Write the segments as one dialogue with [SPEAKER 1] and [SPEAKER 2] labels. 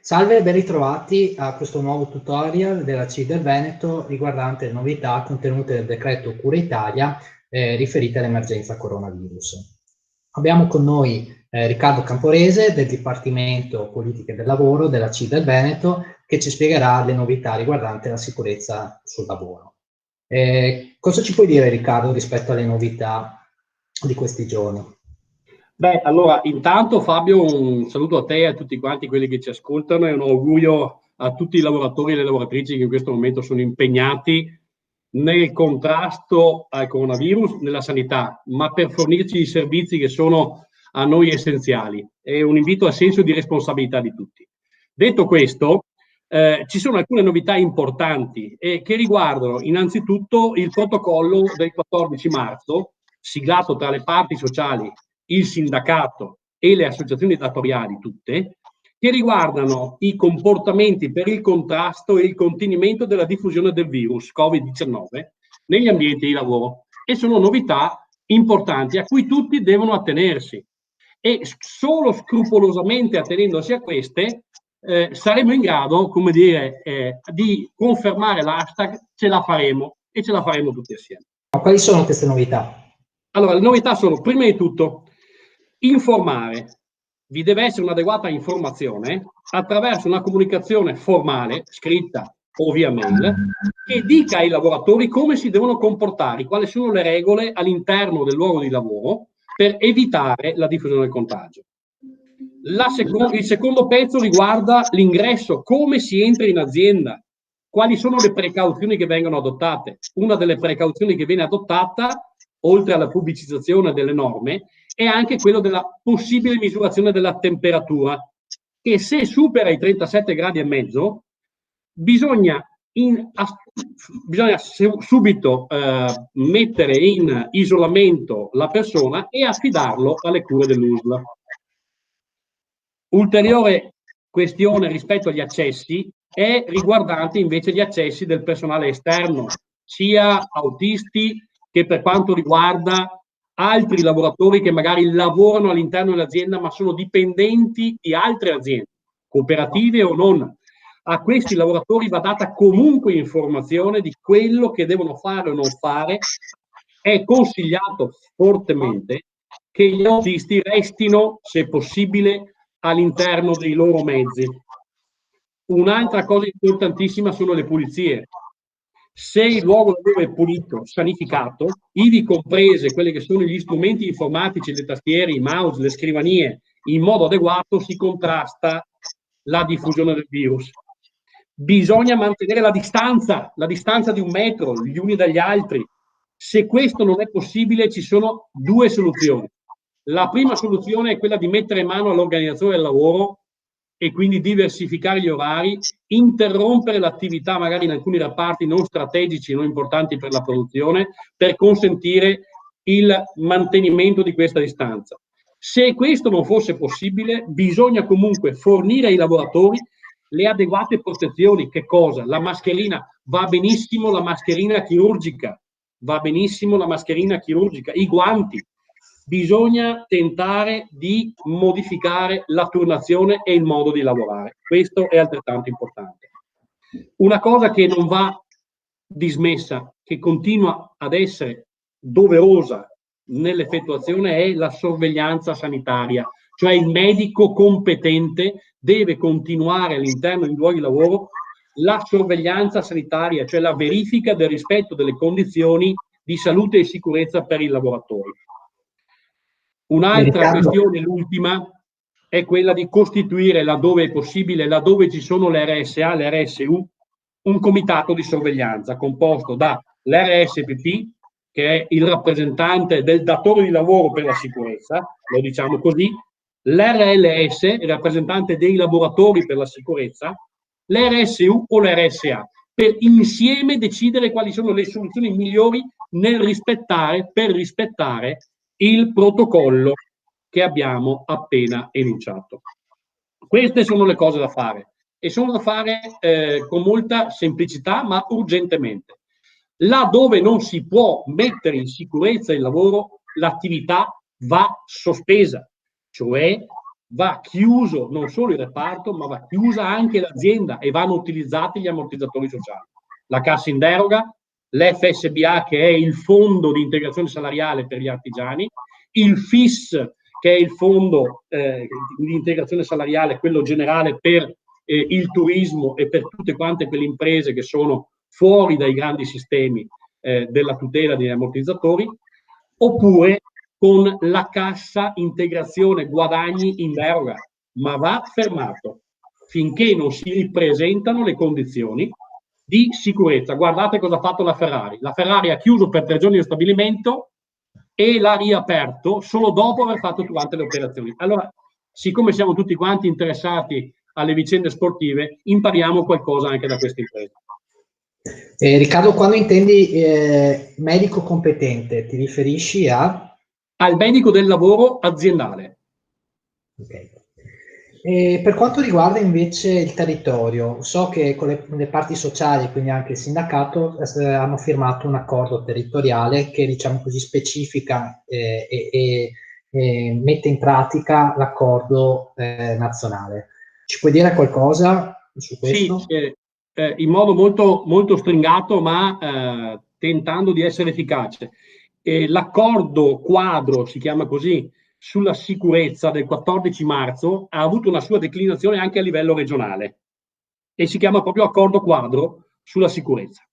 [SPEAKER 1] Salve e ben ritrovati a questo nuovo tutorial della CIE del Veneto riguardante le novità contenute nel decreto Cura Italia riferite all'emergenza coronavirus. Abbiamo con noi Riccardo Camporese del Dipartimento Politiche del Lavoro della CIE del Veneto che ci spiegherà le novità riguardanti la sicurezza sul lavoro. Cosa ci puoi dire, Riccardo, rispetto alle novità di questi giorni?
[SPEAKER 2] Beh, allora, intanto Fabio, un saluto a te e a tutti quanti quelli che ci ascoltano e un augurio a tutti i lavoratori e le lavoratrici che in questo momento sono impegnati nel contrasto al coronavirus, nella sanità, ma per fornirci i servizi che sono a noi essenziali. È un invito al senso di responsabilità di tutti. Detto questo, ci sono alcune novità importanti che riguardano innanzitutto il protocollo del 14 marzo, siglato tra le parti sociali, il sindacato e le associazioni datoriali tutte, che riguardano i comportamenti per il contrasto e il contenimento della diffusione del virus Covid-19 negli ambienti di lavoro. E sono novità importanti a cui tutti devono attenersi. E solo scrupolosamente attenendosi a queste saremo in grado, come dire, di confermare l'hashtag ce la faremo e ce la faremo tutti assieme.
[SPEAKER 1] Ma quali sono queste novità?
[SPEAKER 2] Allora, le novità sono, prima di tutto, informare. Vi deve essere un'adeguata informazione attraverso una comunicazione formale, scritta o via mail, che dica ai lavoratori come si devono comportare, quali sono le regole all'interno del luogo di lavoro per evitare la diffusione del contagio. Il secondo pezzo riguarda l'ingresso, come si entra in azienda, quali sono le precauzioni che vengono adottate. Una delle precauzioni che viene adottata, oltre alla pubblicizzazione delle norme, è anche quello della possibile misurazione della temperatura, che se supera i 37 gradi e mezzo, bisogna subito mettere in isolamento la persona e affidarlo alle cure dell'USL. Ulteriore questione rispetto agli accessi è riguardante invece gli accessi del personale esterno, sia autisti che per quanto riguarda altri lavoratori che magari lavorano all'interno dell'azienda ma sono dipendenti di altre aziende, cooperative o non. A questi lavoratori va data comunque informazione di quello che devono fare o non fare. È consigliato fortemente che gli autisti restino, se possibile, all'interno dei loro mezzi. Un'altra cosa importantissima sono le pulizie. Se il luogo lavoro è pulito, sanificato, ivi comprese quelli che sono gli strumenti informatici, le tastiere, i mouse, le scrivanie, in modo adeguato si contrasta la diffusione del virus. Bisogna mantenere la distanza di 1 metro gli uni dagli altri. Se questo non è possibile, ci sono due soluzioni. La prima soluzione è quella di mettere mano all'organizzazione del lavoro e quindi diversificare gli orari, interrompere l'attività magari in alcuni reparti non strategici, non importanti per la produzione, per consentire il mantenimento di questa distanza. Se questo non fosse possibile, bisogna comunque fornire ai lavoratori le adeguate protezioni. Che cosa? La mascherina. Va benissimo la mascherina chirurgica, va benissimo la mascherina chirurgica, i guanti. Bisogna tentare di modificare la turnazione e il modo di lavorare. Questo è altrettanto importante. Una cosa che non va dismessa, che continua ad essere doverosa nell'effettuazione, è la sorveglianza sanitaria, cioè il medico competente deve continuare all'interno dei luoghi di lavoro la sorveglianza sanitaria, cioè la verifica del rispetto delle condizioni di salute e sicurezza per i lavoratori. Un'altra questione, l'ultima, è quella di costituire, laddove è possibile, laddove ci sono le RSA, le RSU, un comitato di sorveglianza composto dall'RSPP, che è il rappresentante del datore di lavoro per la sicurezza, lo diciamo così, l'RLS, il rappresentante dei lavoratori per la sicurezza, l'RSU o l'RSA, per insieme decidere quali sono le soluzioni migliori per rispettare il protocollo che abbiamo appena enunciato. Queste sono le cose da fare e sono da fare con molta semplicità ma urgentemente. Là dove non si può mettere in sicurezza il lavoro, l'attività va sospesa, cioè va chiuso non solo il reparto, ma va chiusa anche l'azienda e vanno utilizzati gli ammortizzatori sociali. La cassa in deroga, l'FSBA, che è il fondo di integrazione salariale per gli artigiani, il FIS, che è il fondo di integrazione salariale, quello generale per il turismo e per tutte quante quelle imprese che sono fuori dai grandi sistemi della tutela degli ammortizzatori, oppure con la cassa integrazione guadagni in deroga, ma va fermato finché non si ripresentano le condizioni di sicurezza. Guardate cosa ha fatto la Ferrari. La Ferrari ha chiuso per 3 giorni lo stabilimento e l'ha riaperto solo dopo aver fatto tutte le operazioni. Allora, siccome siamo tutti quanti interessati alle vicende sportive, impariamo qualcosa anche da queste imprese.
[SPEAKER 1] Riccardo, quando intendi medico competente, ti riferisci
[SPEAKER 2] al medico del lavoro aziendale.
[SPEAKER 1] Okay. Per quanto riguarda invece il territorio, so che con le parti sociali, quindi anche il sindacato, hanno firmato un accordo territoriale che, diciamo così, specifica e mette in pratica l'accordo nazionale. Ci puoi dire qualcosa su questo?
[SPEAKER 2] Sì, in modo molto, molto stringato, ma tentando di essere efficace. L'accordo quadro, si chiama così, sulla sicurezza del 14 marzo ha avuto una sua declinazione anche a livello regionale e si chiama proprio accordo quadro sulla sicurezza.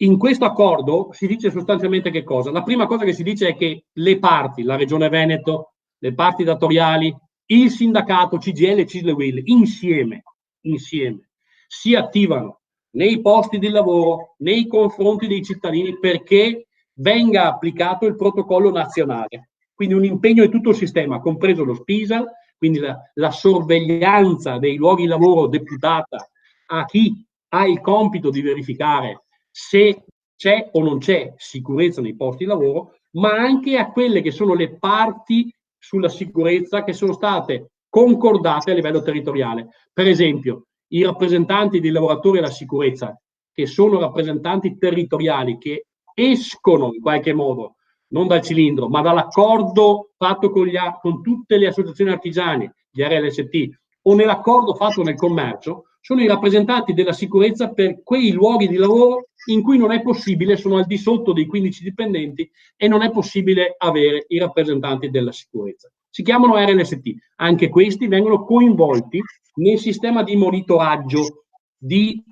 [SPEAKER 2] In questo accordo si dice sostanzialmente che cosa? La prima cosa che si dice è che le parti, la Regione Veneto, le parti datoriali, il sindacato CGIL e CISL e UIL, insieme si attivano nei posti di lavoro, nei confronti dei cittadini perché venga applicato il protocollo nazionale. Quindi un impegno di tutto il sistema, compreso lo SPISAL, quindi la sorveglianza dei luoghi di lavoro deputata a chi ha il compito di verificare se c'è o non c'è sicurezza nei posti di lavoro, ma anche a quelle che sono le parti sulla sicurezza che sono state concordate a livello territoriale. Per esempio, i rappresentanti dei lavoratori alla sicurezza, che sono rappresentanti territoriali, che escono in qualche modo, non dal cilindro, ma dall'accordo fatto con tutte le associazioni artigiane, gli RLST, o nell'accordo fatto nel commercio, sono i rappresentanti della sicurezza per quei luoghi di lavoro in cui non è possibile, sono al di sotto dei 15 dipendenti e non è possibile avere i rappresentanti della sicurezza. Si chiamano RLST, anche questi vengono coinvolti nel sistema di monitoraggio, di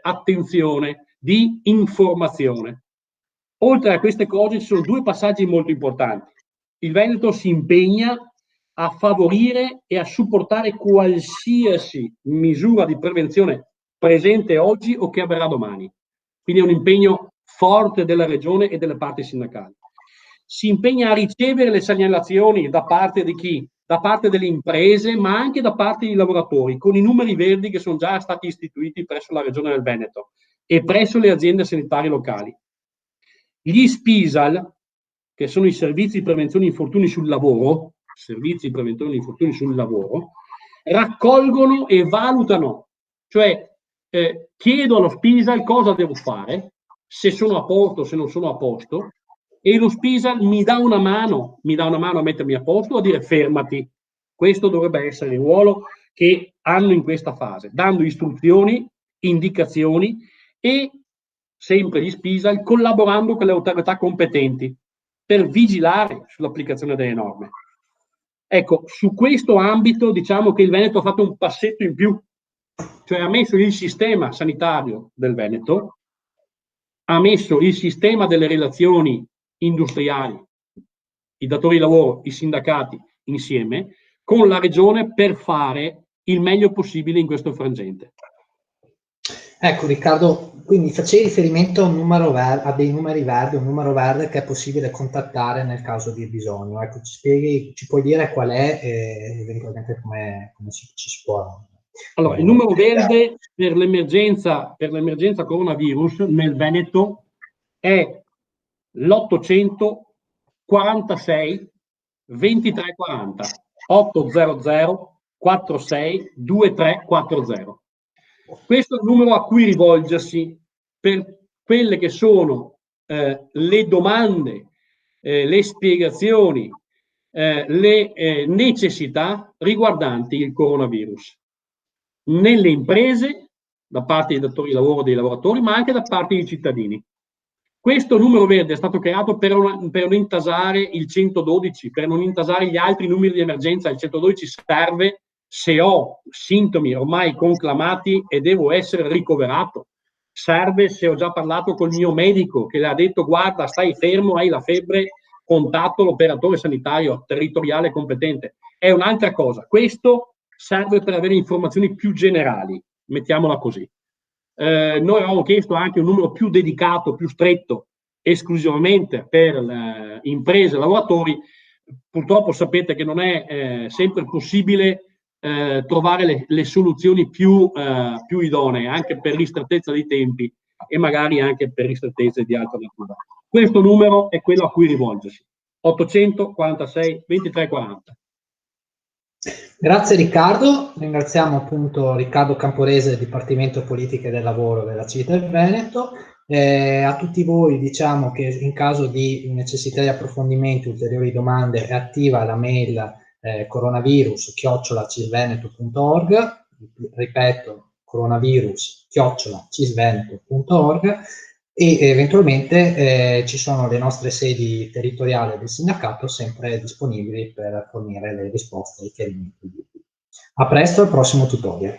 [SPEAKER 2] attenzione, di informazione. Oltre a queste cose ci sono 2 passaggi molto importanti. Il Veneto si impegna a favorire e a supportare qualsiasi misura di prevenzione presente oggi o che avverrà domani. Quindi è un impegno forte della Regione e delle parti sindacali. Si impegna a ricevere le segnalazioni da parte di chi? Da parte delle imprese, ma anche da parte dei lavoratori, con i numeri verdi che sono già stati istituiti presso la Regione del Veneto e presso le aziende sanitarie locali. Gli SPISAL, che sono i servizi di prevenzione di infortuni sul lavoro, raccolgono e valutano, cioè chiedo allo SPISAL cosa devo fare, se sono a posto, se non sono a posto, e lo SPISAL mi dà una mano a mettermi a posto o a dire fermati. Questo dovrebbe essere il ruolo che hanno in questa fase, dando istruzioni, indicazioni e sempre gli SPISAL collaborando con le autorità competenti per vigilare sull'applicazione delle norme. Ecco, su questo ambito diciamo che il Veneto ha fatto un passetto in più, cioè ha messo il sistema sanitario del Veneto, ha messo il sistema delle relazioni industriali, i datori di lavoro, i sindacati insieme, con la regione per fare il meglio possibile in questo frangente.
[SPEAKER 1] Ecco Riccardo, quindi facevi riferimento a, a dei numeri verdi, un numero verde che è possibile contattare nel caso di bisogno. Ecco, ci puoi dire qual è e eventualmente come ci si può...
[SPEAKER 2] Allora, il numero verde per l'emergenza coronavirus nel Veneto è l'846 2340 800 46 2340. Questo è il numero a cui rivolgersi per quelle che sono le domande, le spiegazioni le necessità riguardanti il coronavirus nelle imprese, da parte dei datori di lavoro e dei lavoratori, ma anche da parte dei cittadini. Questo numero verde è stato creato per non intasare il 112, per non intasare gli altri numeri di emergenza. Il 112 serve se ho sintomi ormai conclamati e devo essere ricoverato. Serve se ho già parlato col mio medico che le ha detto guarda, stai fermo, hai la febbre, contatto l'operatore sanitario territoriale competente. È un'altra cosa. Questo serve per avere informazioni più generali, mettiamola così. Noi avevamo chiesto anche un numero più dedicato, più stretto, esclusivamente per imprese e lavoratori. Purtroppo sapete che non è sempre possibile trovare le soluzioni più idonee, anche per ristrettezza dei tempi e magari anche per ristrettezze di altra natura. Questo numero è quello a cui rivolgersi, 846 2340.
[SPEAKER 1] Grazie Riccardo, ringraziamo appunto Riccardo Camporese del Dipartimento Politiche del Lavoro della CIT del Veneto. A tutti voi diciamo che in caso di necessità di approfondimenti, ulteriori domande, è attiva la mail coronavirus@cisveneto.org, ripeto coronavirus@cisveneto.org, e eventualmente ci sono le nostre sedi territoriali del sindacato sempre disponibili per fornire le risposte ai chiarimenti. A presto al prossimo tutorial.